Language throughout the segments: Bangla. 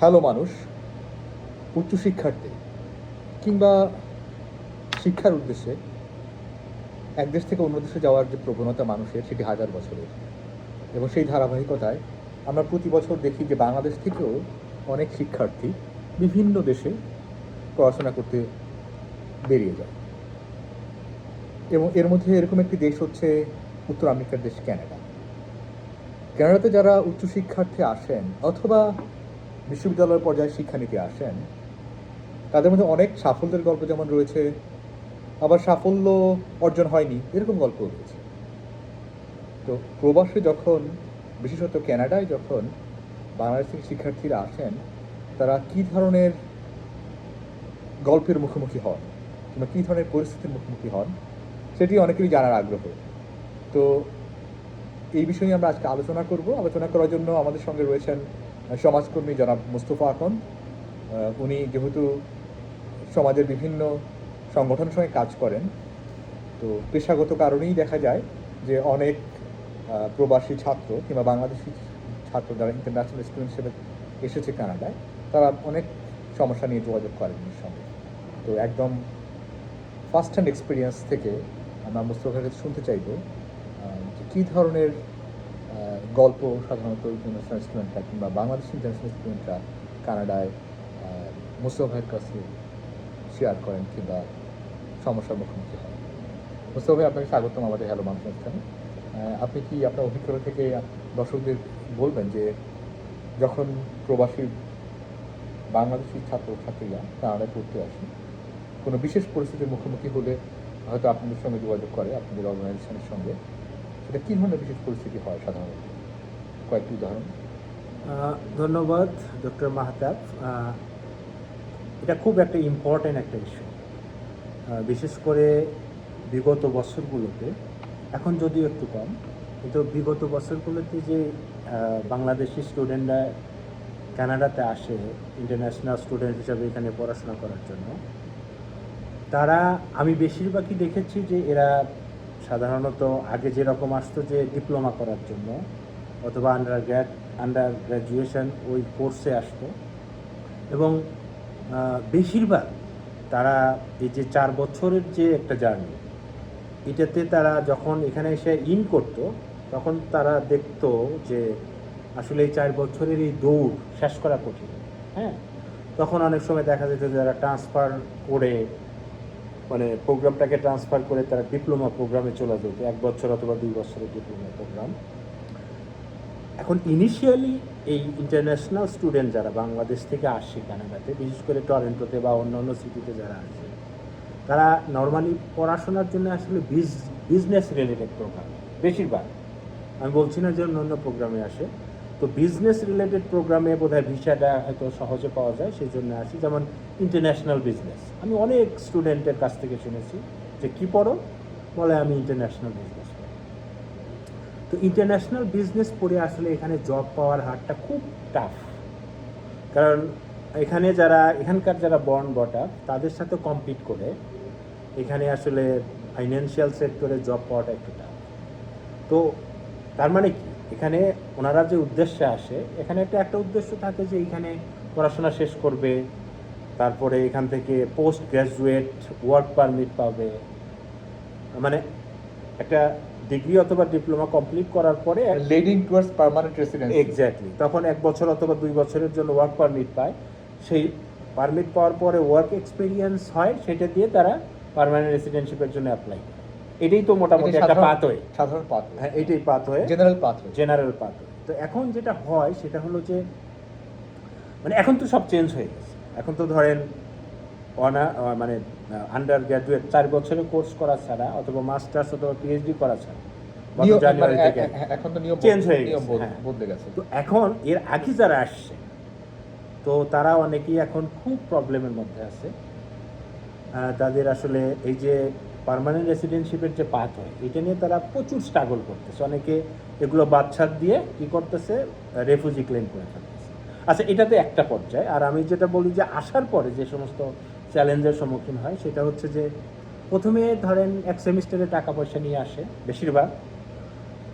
হ্যালো মানুষ, উচ্চশিক্ষার্থী কিংবা শিক্ষার উদ্দেশ্যে এক দেশ থেকে অন্য দেশে যাওয়ার যে প্রবণতা মানুষের, সেটি হাজার বছরের। এবং সেই ধারাবাহিকতায় আমরা প্রতি বছর দেখি যে বাংলাদেশ থেকেও অনেক শিক্ষার্থী বিভিন্ন দেশে পড়াশোনা করতে বেরিয়ে যায়। এবং এর মধ্যে এরকম একটি দেশ হচ্ছে উত্তর আমেরিকার দেশ ক্যানাডা। ক্যানাডাতে যারা উচ্চশিক্ষার্থী আসেন অথবা বিশ্ববিদ্যালয় পর্যায়ে শিক্ষা নিতে আসেন, তাদের মধ্যে অনেক সাফল্যের গল্প যেমন রয়েছে, আবার সাফল্য অর্জন হয়নি এরকম গল্প রয়েছে। তো প্রবাসে যখন, বিশেষত ক্যানাডায় যখন বাংলাদেশ থেকে শিক্ষার্থীরা আসেন, তারা কী ধরনের গল্পের মুখোমুখি হন কিংবা কী ধরনের পরিস্থিতির মুখোমুখি হন, সেটি অনেকেরই জানার আগ্রহ। তো এই বিষয়ে আমরা আজকে আলোচনা করব। আলোচনা করার জন্য আমাদের সঙ্গে রয়েছেন সমাজকর্মী জনাব মুস্তফা আকন্দ। উনি যেহেতু সমাজের বিভিন্ন সংগঠনের সঙ্গে কাজ করেন, তো পেশাগত কারণেই দেখা যায় যে অনেক প্রবাসী ছাত্র কিংবা বাংলাদেশি ছাত্র যারা ইন্টারন্যাশনাল স্টুডেন্ট হিসেবে এসেছে কানাডায়, তারা অনেক সমস্যা নিয়ে যোগাযোগ করেন এর সঙ্গে। তো একদম ফার্স্ট হ্যান্ড এক্সপিরিয়েন্স থেকে আমরা মুস্তফার কাছে শুনতে চাইব যে কী ধরনের গল্প সাধারণত ইন্টারন্যাশনাল স্টুডেন্টরা কিংবা বাংলাদেশি ইন্টারন্যাশনাল স্টুডেন্টরা কানাডায় মুস্তফা ভাইয়ের কাছে শেয়ার করেন কিংবা সমস্যার মুখোমুখি হয়। মুস্তফা ভাই, আপনাকে স্বাগতম আমাদের হ্যালো মানুষ অনুষ্ঠানে। আপনি কি আপনার অভিজ্ঞতা থেকে দর্শকদের বলবেন যে যখন প্রবাসী বাংলাদেশি ছাত্রছাত্রীরা কানাডায় পড়তে আসে, কোনো বিশেষ পরিস্থিতির মুখোমুখি হলে হয়তো আপনাদের সঙ্গে যোগাযোগ করে, আপনাদের অর্গানাইজেশনের সঙ্গে, সেটা কী ধরনের বিশেষ পরিস্থিতি হয় সাধারণত? কয়েকটি উদাহরণ। ধন্যবাদ ডক্টর মাহতাব। এটা খুব একটা ইম্পর্ট্যান্ট একটা ইস্যু, বিশেষ করে বিগত বছরগুলোতে। এখন যদিও একটু কম, কিন্তু বিগত বছরগুলোতে যে বাংলাদেশি স্টুডেন্টরা কানাডাতে আসে ইন্টারন্যাশনাল স্টুডেন্ট হিসাবে এখানে পড়াশোনা করার জন্য, তারা, আমি বেশিরভাগই দেখেছি যে এরা সাধারণত আগে যেরকম আসতো যে ডিপ্লোমা করার জন্য অথবা আন্ডার গ্র্যাজুয়েশন ওই কোর্সে আসতো, এবং বেশিরভাগ তারা এই যে 4 বছরের যে একটা জার্নি, এটাতে তারা যখন এখানে এসে করতো, তখন তারা দেখতো যে আসলে এই 4 বছরের এই দৌড় শেষ করা কঠিন। হ্যাঁ, তখন অনেক সময় দেখা যেত যে যারা ট্রান্সফার করে, মানে প্রোগ্রামটাকে ট্রান্সফার করে তারা ডিপ্লোমা প্রোগ্রামে চলে যেত, 1 বছর অথবা 2 বছরের ডিপ্লোমা প্রোগ্রাম। এখন ইনিশিয়ালি এই ইন্টারন্যাশনাল স্টুডেন্ট যারা বাংলাদেশ থেকে আসে কানাডাতে, বিশেষ করে টরন্টোতে বা অন্যান্য সিটিতে যারা আসে, তারা নর্মালি পড়াশোনার জন্য আসলে বিজনেস রিলেটেড প্রোগ্রাম বেশিরভাগ, আমি বলছি না যে অন্য প্রোগ্রামে আসে, তো বিজনেস রিলেটেড প্রোগ্রামে বোধহয় ভিসাটা হয়তো সহজে পাওয়া যায়, সেই জন্য আসি। যেমন ইন্টারন্যাশনাল বিজনেস, আমি অনেক স্টুডেন্টের কাছ থেকে শুনেছি যে কী পড়ো, বলে আমি ইন্টারন্যাশনাল বিজনেস পড়ি। তো ইন্টারন্যাশনাল বিজনেস পড়ে আসলে এখানে জব পাওয়ার হারটা খুব টাফ, কারণ এখানে যারা এখানকার যারা বর্ন বটা তাদের সাথে কম্পিট করে এখানে আসলে ফাইন্যান্সিয়াল সেক্টরে জব পাওয়াটা একটু টাফ। তো তার মানে কি, এখানে ওনারা যে উদ্দেশ্যে আসে, এখানে একটা উদ্দেশ্য থাকে যে এখানে পড়াশোনা শেষ করবে, তারপরে এখান থেকে পোস্ট গ্র্যাজুয়েট ওয়ার্ক পারমিট পাবে, মানে একটা ডিগ্রি অথবা ডিপ্লোমা কমপ্লিট করার পরে leading towards permanent residency. Exactly, তখন 1 বছর অথবা 2 বছরের জন্য ওয়ার্ক পারমিট পায়। সেই পারমিট পাওয়ার পরে ওয়ার্ক এক্সপিরিয়েন্স হয়, সেটা দিয়ে তারা পার্মানেন্ট রেসিডেন্সিপের জন্য অ্যাপ্লাই করে। এটাই তো মোটামুটি একটা পাথওয়ে, সাধারণ পাথওয়ে। হ্যাঁ, এটাই পাথওয়ে, জেনারেল পাথওয়ে। তো এখন যেটা হয় সেটা হলো যে, মানে এখন তো সব চেঞ্জ হয়ে গেছে। এখন তো ধরেন মানে আন্ডার গ্র্যাজুয়েট 4 বছরের কোর্স করা ছাড়া অথবা মাস্টার্স অথবা পিএইচডি করা ছাড়া জানুয়ারি থেকে এখন তো নিয়ম চেঞ্জ হয়ে গেছে, বদলে গেছে। তো এখন এর আগে যারা আসছে, তো তারা অনেকেই এখন খুব প্রবলেমের মধ্যে আছে। তাদের আসলে এই যে পার্মানেন্ট রেসিডেন্সিপের যে পাথ হয়, এটা নিয়ে তারা প্রচুর স্ট্রাগল করতেছে। অনেকে এগুলো বাদশাদ দিয়ে কী করতেছে, রেফিউজি ক্লেম করে ফেলতেছে। আচ্ছা, এটা তো একটা পর্যায়ে। আর আমি যেটা বলি যে আসার পরে যে সমস্ত চ্যালেঞ্জের সম্মুখীন হয়, সেটা হচ্ছে যে প্রথমে ধরেন 1 সেমিস্টারে টাকা পয়সা নিয়ে আসে বেশিরভাগ,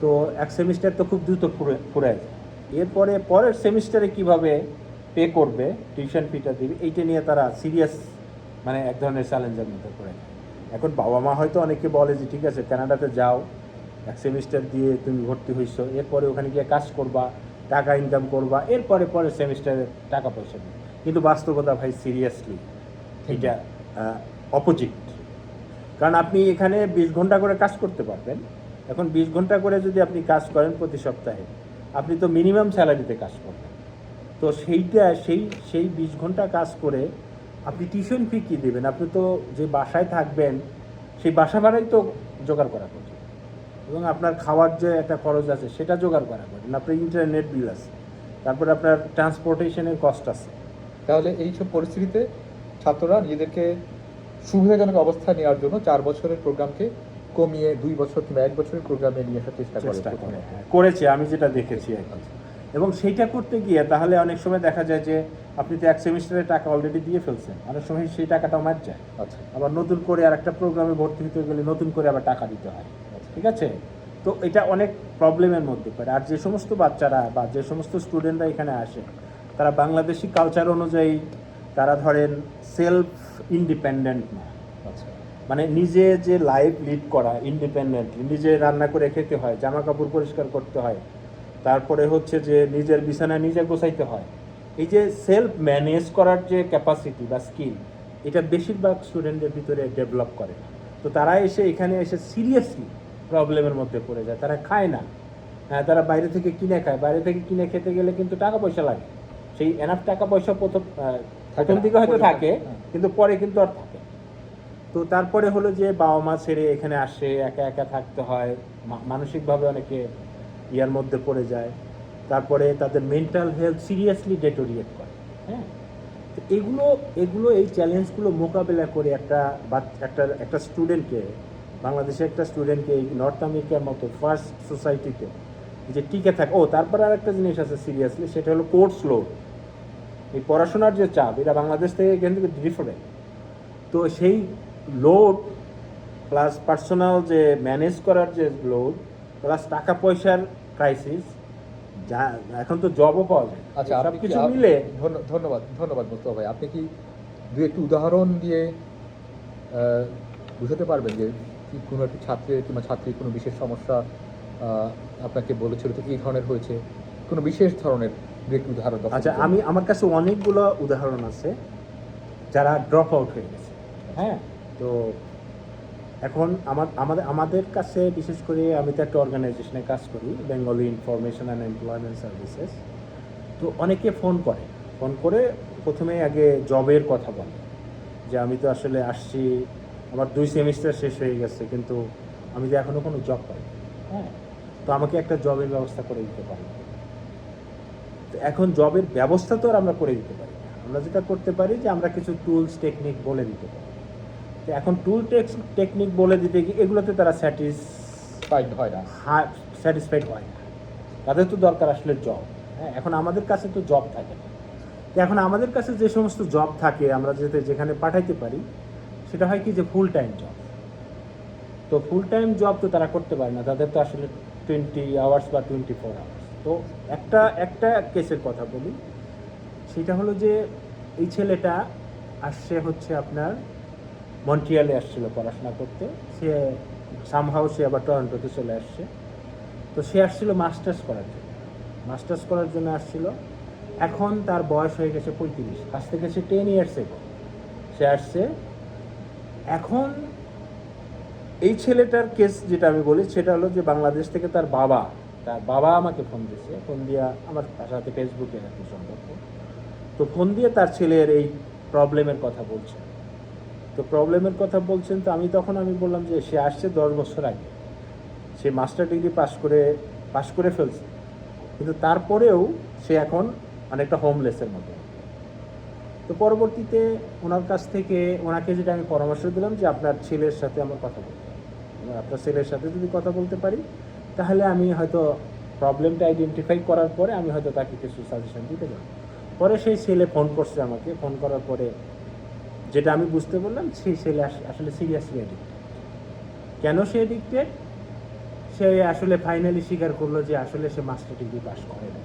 তো 1 সেমিস্টার তো খুব দ্রুত ফুরায় যায়। এরপরে পরের সেমিস্টারে কিভাবে পে করবে, টিউশন ফিটা দিবে, এইটা নিয়ে তারা সিরিয়াস মানে এক ধরনের চ্যালেঞ্জের মধ্যে পড়ে। এখন বাবা মা হয়তো অনেকে বলে যে ঠিক আছে কানাডাতে যাও, এক সেমিস্টার দিয়ে তুমি ভর্তি হইছো, এরপরে ওখানে গিয়ে কাজ করবা, টাকা ইনকাম করবা, এরপরে পরের সেমিস্টারে টাকা পয়সা দিবে। কিন্তু বাস্তবতা ভাই সিরিয়াসলি এটা অপোজিট। কারণ আপনি এখানে 20 ঘন্টা করে কাজ করতে পারবেন। এখন 20 ঘন্টা করে যদি আপনি কাজ করেন প্রতি সপ্তাহে, আপনি তো মিনিমাম স্যালারিতে কাজ করবেন। তো সেইটা সেই 20 ঘন্টা কাজ করে আপনি টিউশন ফি কী দেবেন? আপনি তো যে বাসায় থাকবেন সেই বাসা ভাড়াই তো জোগাড় করা কঠিন, এবং আপনার খাওয়ার যে একটা খরচ আছে সেটা জোগাড় করা কঠিন, আপনার ইন্টারনেট বিল আছে, তারপরে আপনার ট্রান্সপোর্টেশনের কস্ট আছে। তাহলে এইসব পরিস্থিতিতে ছাত্ররা নিজেদেরকে সুবিধাজনক অবস্থায় নেওয়ার জন্য 4 বছরের প্রোগ্রামকে কমিয়ে 2 বছর কিংবা 1 বছরের প্রোগ্রামে নিয়ে আসার চেষ্টা করে প্রথমে। করেছে, আমি যেটা দেখেছি এখন। এবং সেইটা করতে গিয়ে তাহলে অনেক সময় দেখা যায় যে আপনি তো এক সেমিস্টারের টাকা অলরেডি দিয়ে ফেলছেন, অনেক সময় সেই টাকাটাও মার যায়। আচ্ছা, আবার নতুন করে আর একটা প্রোগ্রামে ভর্তি হতে গেলে নতুন করে আবার টাকা দিতে হয়, ঠিক আছে? তো এটা অনেক প্রবলেমের মধ্যে পড়ে। আর যে সমস্ত বাচ্চারা বা যে সমস্ত স্টুডেন্টরা এখানে আসে তারা বাংলাদেশি কালচার অনুযায়ী তারা ধরেন সেলফ ইন্ডিপেন্ডেন্ট না। আচ্ছা, মানে নিজে যে লাইফ লিড করা ইন্ডিপেন্ডেন্টলি, নিজে রান্না করে খেতে হয়, জামা কাপড় পরিষ্কার করতে হয়, তারপরে হচ্ছে যে নিজের বিছানা নিজে গোছাইতে হয়, এই যে সেলফ ম্যানেজ করার যে ক্যাপাসিটি বা স্কিল, এটা বেশিরভাগ স্টুডেন্টের ভিতরে ডেভেলপ করে। তো তারা এখানে এসে সিরিয়াসলি প্রবলেমের মধ্যে পড়ে যায়। তারা খায় না, হ্যাঁ তারা বাইরে থেকে কিনে খায়, বাইরে থেকে কিনে খেতে গেলে কিন্তু টাকা পয়সা লাগে। সেই এনাফ টাকা পয়সা প্রথম দিকে হয়তো থাকে, কিন্তু পরে কিন্তু আর থাকে। তো তারপরে হলো যে বাবা মা ছেড়ে এখানে আসে, একা একা থাকতে হয়, মানসিকভাবে অনেকে ইয়ার মধ্যে পড়ে যায়। তারপরে তাদের মেন্টাল হেলথ সিরিয়াসলি ডেটোরিয়েট করে। হ্যাঁ, তো এগুলো এই চ্যালেঞ্জগুলো মোকাবেলা করে একটা স্টুডেন্টকে, বাংলাদেশের একটা স্টুডেন্টকে এই নর্থ আমেরিকার মতো ফার্স্ট সোসাইটিতে যে টিকে থাকে। তারপরে আর একটা জিনিস আছে সিরিয়াসলি, সেটা হলো কোর্স লোড। এই পড়াশোনার যে চাপ, এটা বাংলাদেশ থেকে এখান থেকে ডিফারেন্ট। তো সেই লোড প্লাস পার্সোনাল যে ম্যানেজ করার যে লোড প্লাস টাকা পয়সার ক্রাইসিস, যা এখন তো জবও পাওয়া যায়। আচ্ছা, সব কিছু মিলে ধন্যবাদ মোস্তফা ভাই। আপনি কি একটু উদাহরণ দিয়ে বুঝাতে পারবেন যে কি কোনো একটি ছাত্রের কিংবা ছাত্রীর কোনো বিশেষ সমস্যা আপনাকে বলেছিল তো এই ধরনের হয়েছে, কোনো বিশেষ ধরনের একটু উদাহরণ? আচ্ছা, আমার কাছে অনেকগুলো উদাহরণ আছে যারা ড্রপ আউট হয়ে গেছে। হ্যাঁ, তো এখন আমাদের কাছে বিশেষ করে আমি তো একটা অর্গানাইজেশনে কাজ করি, Bengali information and employment services. তো অনেকে ফোন করে প্রথমে আগে জবের কথা বলে যে আমি তো আসলে আসছি, আমার 2 সেমিস্টার শেষ হয়ে গেছে, কিন্তু আমি তো এখনও কোনো জব পাই। হ্যাঁ, তো আমাকে একটা জবের ব্যবস্থা করে দিতে পারি। তো এখন জবের ব্যবস্থা তো আর আমরা করে দিতে পারি না, আমরা যেটা করতে পারি যে আমরা কিছু টুলস টেকনিক বলে দিতে পারি। তো এখন টেকনিক বলে দিতে গিয়ে এগুলোতে তারা স্যাটিসফাইড হয় না। তাদের তো দরকার আসলে জব। হ্যাঁ, এখন আমাদের কাছে তো জব থাকে না। তো এখন আমাদের কাছে যে সমস্ত জব থাকে আমরা যেখানে পাঠাইতে পারি, সেটা হয় কি যে ফুল টাইম জব। তো ফুল টাইম জব তো তারা করতে পারে না, তাদের তো আসলে 20 আওয়ার্স বা 24 আওয়ার্স। তো একটা কেসের কথা বলি, সেটা হলো যে এই ছেলেটা আসছে হচ্ছে আপনার মন্ট্রিয়ালে আসছিল পড়াশোনা করতে, সে আবার টরন্টোতে চলে আসছে। তো সে আসছিল মাস্টার্স করার জন্য আসছিল। এখন তার বয়স হয়ে গেছে 35, আজ থেকে সে 10 ইয়ার্স এগো সে আসছে। এখন এই ছেলেটার কেস যেটা আমি বলি সেটা হলো যে বাংলাদেশ থেকে তার বাবা আমাকে ফোন দিয়ে আমার সাথে ফেসবুকে একটি সম্পর্ক, তো ফোন দিয়ে তার ছেলের এই প্রবলেমের কথা বলছেন। তো আমি বললাম যে সে আসছে 10 বছর আগে, সে মাস্টার ডিগ্রি পাশ করে ফেলছে, কিন্তু তারপরেও সে এখন অনেকটা হোমলেসের মতো। তো পরবর্তীতে ওনাকে যেটা আমি পরামর্শ দিলাম যে আপনার ছেলের সাথে আমার কথা বলতে হবে, আপনার ছেলের সাথে যদি কথা বলতে পারি তাহলে আমি হয়তো প্রবলেমটা আইডেন্টিফাই করার পরে আমি হয়তো তাকে কিছু সাজেশন দিতে পারি। পরে সেই ছেলে ফোন করছে আমাকে, ফোন করার পরে যেটা আমি বুঝতে পারলাম সেই ছেলে আসলে সিরিয়াসলি অ্যাডিক্টেড। কেন সে অ্যাডিক্টেড? সে আসলে ফাইনালি স্বীকার করলো যে আসলে সে মাস্টার ডিগ্রি পাস করে না,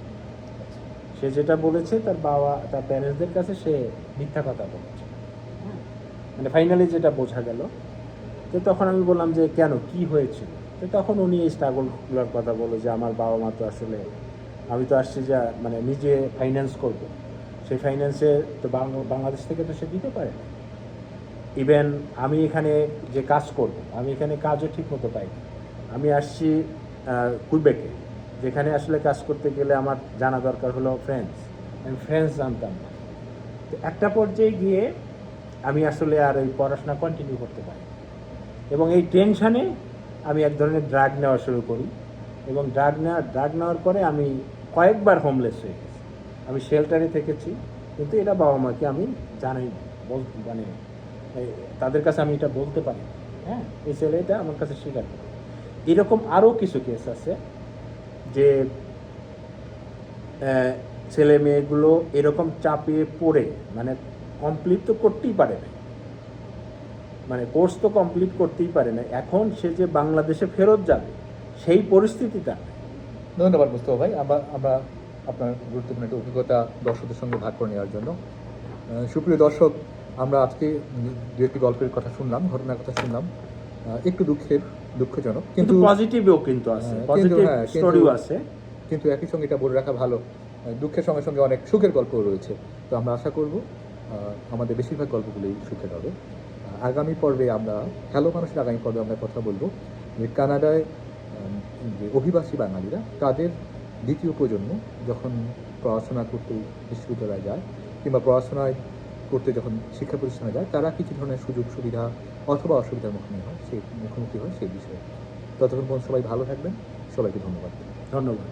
সে যেটা বলেছে তার বাবা তার প্যারেন্টসদের কাছে সে মিথ্যা কথা বলেছে, হ্যাঁ। মানে ফাইনালি যেটা বোঝা গেল। তো তখন আমি বললাম যে কেন, কি হয়েছিল? তো তখন উনি এই স্ট্রাগলগুলোর কথা বললো যে আমার বাবা মা তো আসলে, আমি তো আসছি যে মানে নিজে ফাইন্যান্স করব, সেই ফাইন্যান্সে তো বাংলাদেশ থেকে তো সে দিতে পারে না। ইভেন আমি এখানে যে কাজ করব, আমি এখানে কাজও ঠিক মতো পাই না। আমি আসছি কুইবেকে, যেখানে আসলে কাজ করতে গেলে আমার জানা দরকার হলো ফ্রেঞ্চ, আমি ফ্রেঞ্চ জানতাম না। তো একটা পর্যায়ে গিয়ে আমি আসলে আর ওই পড়াশোনা কন্টিনিউ করতে পারি, এবং এই টেনশানে আমি এক ধরনের ড্রাগ নেওয়া শুরু করি, এবং ড্রাগ নেওয়ার পরে আমি কয়েকবার হোমলেস হয়ে গেছি। আমি শেল্টারে থেকেছি, কিন্তু এটা বাবা মাকে আমি জানাই না, মানে তাদের কাছে আমি এটা বলতে পারি না, হ্যাঁ। এই ছেলেটা আমার কাছে স্বীকার করে। এরকম আরও কিছু কেস আছে যে ছেলে মেয়েগুলো এরকম চাপিয়ে পড়ে মানে কমপ্লিট তো করতেই পারে না, মানে কোর্স তো কমপ্লিট করতেই পারে না, এখন সে যে বাংলাদেশে ফেরত যাবে সেই পরিস্থিতিটা। ধন্যবাদ মুস্তফা ভাই, আমরা আপনার গুরুত্বপূর্ণ একটা অভিজ্ঞতা দর্শকদের সঙ্গে ভাগ করে নেওয়ার জন্য। সুপ্রিয় দর্শক, আমরা আজকে দু একটি গল্পের কথা শুনলাম, ঘটনার কথা শুনলাম, একটু দুঃখজনক, কিন্তু পজিটিভও কিন্তু আছে, পজিটিভ স্টোরিও আছে। কিন্তু একই সঙ্গে এটা বলে রাখা ভালো, দুঃখের সঙ্গে সঙ্গে অনেক সুখের গল্পও রয়েছে। তো আমরা আশা করব আমাদের বেশিরভাগ গল্পগুলোই সুখের হবে। আগামী পর্বে আমরা হ্যালো মানুষের আগামী পর্বে আমরা কথা বলবো যে কানাডায় যে অভিবাসী বাঙালিরা, তাদের দ্বিতীয় প্রজন্ম যখন পড়াশোনা করতে বিশ্ববিদ্যালয়ে যায় কিংবা পড়াশোনায় করতে যখন শিক্ষা প্রতিষ্ঠানে যায়, তারা কিছু ধরনের সুযোগ সুবিধা অথবা অসুবিধার মুখোমুখি হয় সেই বিষয়ে। ততক্ষণ পর্যন্ত সবাই ভালো থাকবেন, সবাইকে ধন্যবাদ। ধন্যবাদ।